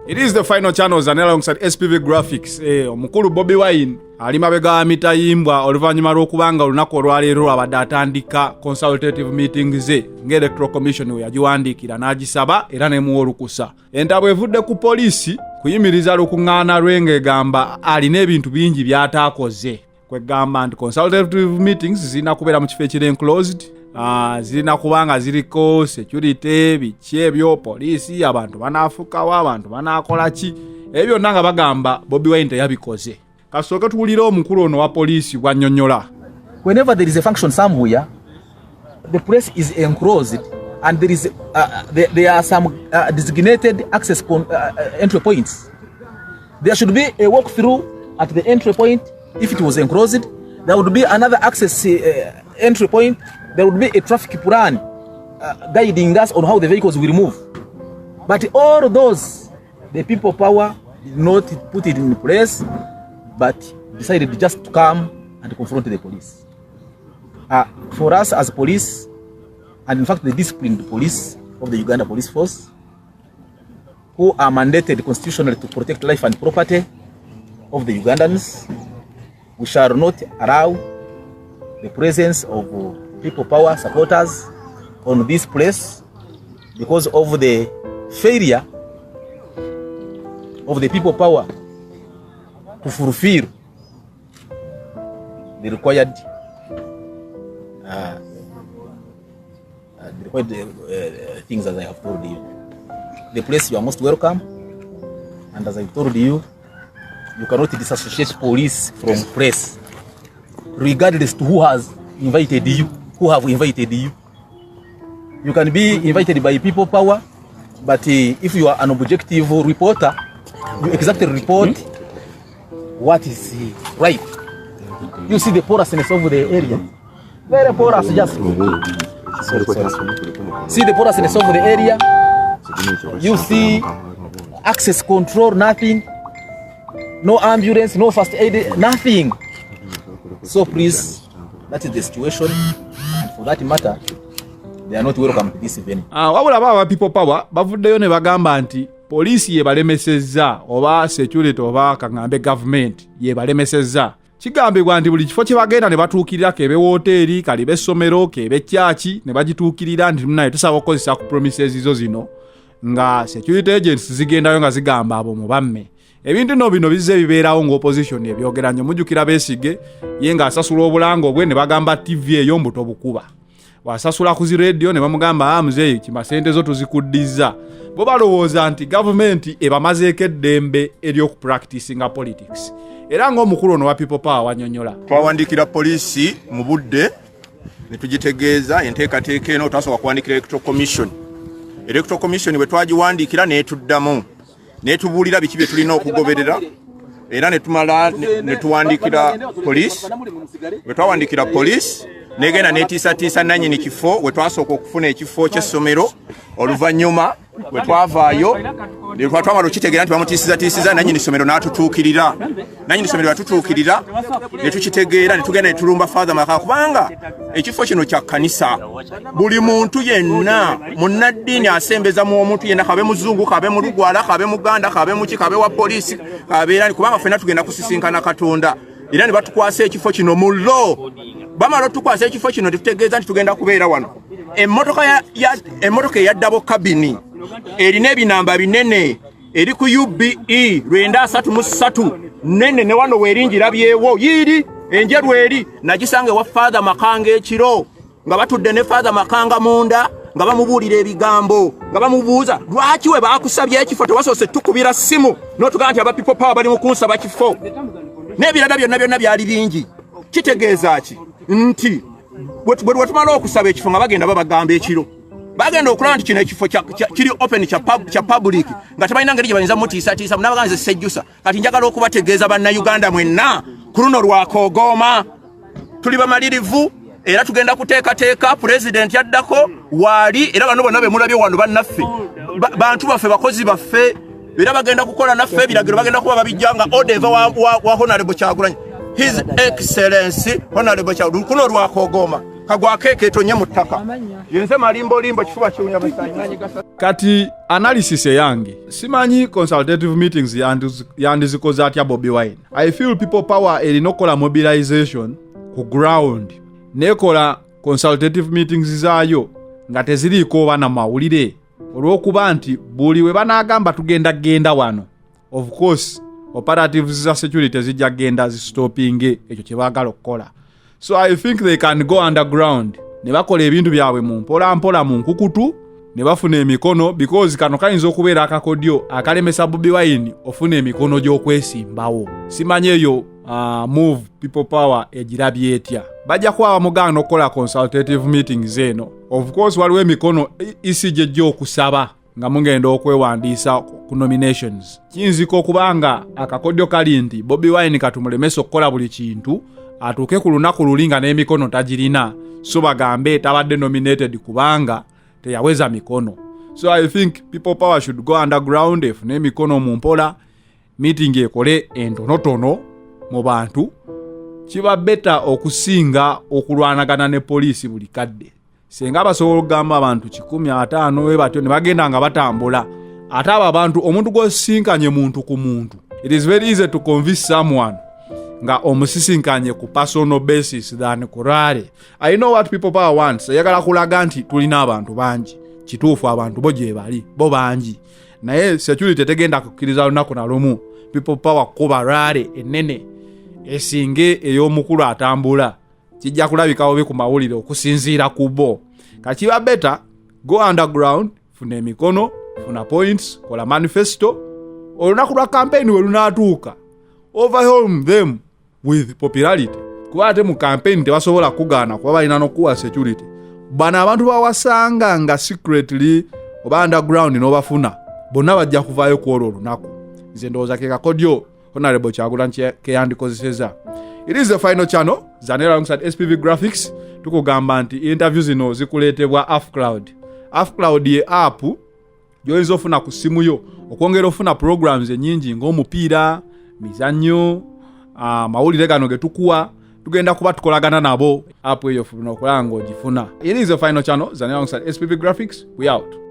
It is the final channels and alongside SPV Graphics. Omukulu Bobby Wine ali mabega amitayimbwa oluvanyuma lw'okubanga olunaku olwaleero abadde atandika consultative meetings ze ng'Electoral Commission we yagiwandiikira n'agisaba era nemuwa olukusa. Entabwe evudde ku poliisi kuyimiriza lukuŋŋaana lwe ng'egamba alina ebintu bingi by'ataakoze. Kwegamba nti consultative meetings zirina kubeera mu kifo ekiri enclosed. Zirina kubanga ziriko security biki ebyo poliisi abantu banaafukawo abantu banaakola ki ebyo byonna nga bagamba Bobby Wine teyabikoze. Kasooke tuwulira omukulu ono wa poliisi bw'annyonnyola. Whenever there is a function somewhere, the place is enclosed and there are some designated access entry points. There should be a walk-through at the entry point. If it was enclosed, there would be another access entry point. There would be a traffic plan guiding us on how the vehicles will move. But all those, the people power did not put it in place, but decided just to come and confront the police. For us as police, and in fact the disciplined police of the Uganda Police Force, who are mandated constitutionally to protect life and property of the Ugandans, we shall not allow the presence of people power supporters on this place because of the failure of the people power to fulfill the required things as I have told you. The place you are most welcome, and as I told you, you cannot disassociate police from press, regardless to who has invited you, who have invited you. You can be invited by people power, but if you are an objective reporter, you exactly report what is right. You see the porousness of the area, very porous. Just see the porousness of the area. You see access control, nothing, no ambulance, no first aid, nothing. So please, that is the situation, and for that matter, they are not welcome to this event. Wabula baba people power bavuddeyo ne bagamba nti poliisi yebalemesezza oba security oba kaŋŋambe government yebalemesezza. Kigambibwa nti buli kifo kye bagenda ne batuukirira kebe woteeri kalibe essomero kebe kyaki ne bagituukirira nti munaye tusaba okukozesa ku promises izo zino nga security agents zigendayo nga zigamba abo mubamme. Ebintu no bino bizze bibeerawo ng'opposition ebyogera nnyo. Mujjukira Besigye ye ng'asasula obulango bwe ne bagamba TV eyo mbuto bukuba. Wasasula ku zi radio ne bamugamba muzeeyi kimasente zo tuzikuddiza. Bo balowooza nti government ebamazeeko eddembe ery'okupracticinga politics. Era ng'omukulu ono wa people power wannyonnyola. Twawandiikira poliisi mu budde ne tugitegeeza enteekateeka eno otasooka kuwandiikira Electoral Commission. Electoral Commission bwe twagiwandiikira n'etuddamu. Netubuulira biki bye tulina okugoberera era ne tumala ne tuwandiikira police. Bwe twawandiikira police negenda netiisatiisa nannyini kifo we twasooka okufuna ekifo ky'essomero oluvannyuma bwe twavaayo ne twamala okitegeera nti bamutiisizatiisiza nannyini ssomero n'atutuukirira. Nannyini ssomero yatutuukirira ne tukitegeera ne tugenda ne tulumba Father Maka kubanga ekifo kino kya kkanisa. Buli muntu yenna munnaddiini asembeza mu omuntu yenna kabe muzungu kabe mulugwala kabe muganda kabe muki kabe wa poliisi kabeera kubanga ffenna tugenda kusisinkana Katonda era ne batukwasa ekifo kino mu law. Bamala tukwasa ekifo kino tutegeeza nti tugenda kubeera wano. Emmotoka eya double cabin erina ebinamba binene eri ku UBE 233 nene ne wano weeringira byewo yiri enjeru eri nagisange wa Father Makanga ekiro nga batudde ne Father Makanga munda nga bamubuulira ebigambo nga bamubuuza lwaki we baakusabye ekifo tewasoose tukubira simu n'otugamba nti aba people power bali mu kunsaba kifo n'ebirala byonna byali bingi. Kitegeeza ki nti bwe tumala okusaba ekifo nga bagenda babagamba ekiro bagenda okulaba nti kino ekifo kiri open kya public nga tebalina ngeri gye bayinza mutiisatiisa munabaganze sejjusa. Kati njagala okubategeeza bannayuganda mwenna ku luno lwakoogooma tuli bamalirivu era tugenda kuteekateeka president yaddako waali era bano bonna bemulabye wano bannaffe bantu baffe bakozi baffe era bagenda kukola naffe ebiragiro bagenda kuba babijjanga odeva wa Honorable Kyagulanyi His Excellency Honorable Kyagulanyi kuno lwakoogooma kagwakeke tonye mu ttaka yenze malimbo kifuba kiwunya masanyi kati analysis yange simanyi consultative meetings yandizikoze atya Bobi Wine. I feel people power erinokola mobilization ku ground nekola consultative meetings zaayo nga teziriiko bana mawulire olw'okuba nti buli we banagamba tugenda wano of course operatives za security zijja genda zistopinge ekyo kye baagala okukola. So I think they can go underground ne bakola ebintu byabwe mu mpola mu nkukutu ne bafuna emikono, because kano kayinza okubeera akakodyo akalemesa Bobi Wine ofuna emikono gy'okwesimbawo. Simanyi eyo move people power egirabye etya. Bajja kuba mugano okukola consultative meetings eno. Of course waliwo emikono isije gy'okusaba nga mugenda okwewandiisa ku nominations. Kiyinzika okubanga akakodyo kali nti Bobi Wine katumulemesa okukola buli kintu atuuke ku lunaku lulinga n'emikono tagirina, so bagambe tabadde nominated kubanga teyaweza mikono. So I think people power should go underground efune emikono mu mpola, meeting ekole entonotono mu bantu. Kiba beta okusinga okulwanagana ne poliisi buli kadde. Senga basobola okugamba abantu 150 we batyo ne bagenda nga batambula. Ate abo abantu omuntu gw'osisinkanye muntu ku muntu. It is very easy to convince someone nga omusisinkanye ku personal basis than kurare. I know what people power wants. Yagala kulaga nti tulina abantu bangi. Kituufu abantu bo gye bali bo bangi. Naye security tegenda kukkiriza lunaku na lumu people power kuba rare enene esinge ey'omukulu atambula. Kijja kulabikawo be ku mawulire okusinziira ku bo. Kakiba beta go underground, funa emikono, funa points, kola manifesto. Olunaku lwa campaign we lunaatuuka overwhelm them with popularity. Kuba ate mu campaign tebasobola kugaana kuba balina n'okuwa security. Bana abantu bawasanga nga secretly oba underground n'obafuna bonna bajja kuvaayo ku olwo olunaku. Nze ndowooza ke kakodyo Honorable Kyagulanyi ke yandikozeseza. It is the final channel, Zanera alongside SPV Graphics. Tukugamba nti interviews zino zikuleetebwa AFCloud. AFCloud ye app yoyinza ofuna ku simu yo okwongera ofuna programs ennyingi ng'omupiira, mizannyo, mawulire gano ge tukuwa, tugenda kuba tukolagana nabo. App eyo funa okulanga ogifuna. It is the final channel, Zanera alongside SPV Graphics. We out.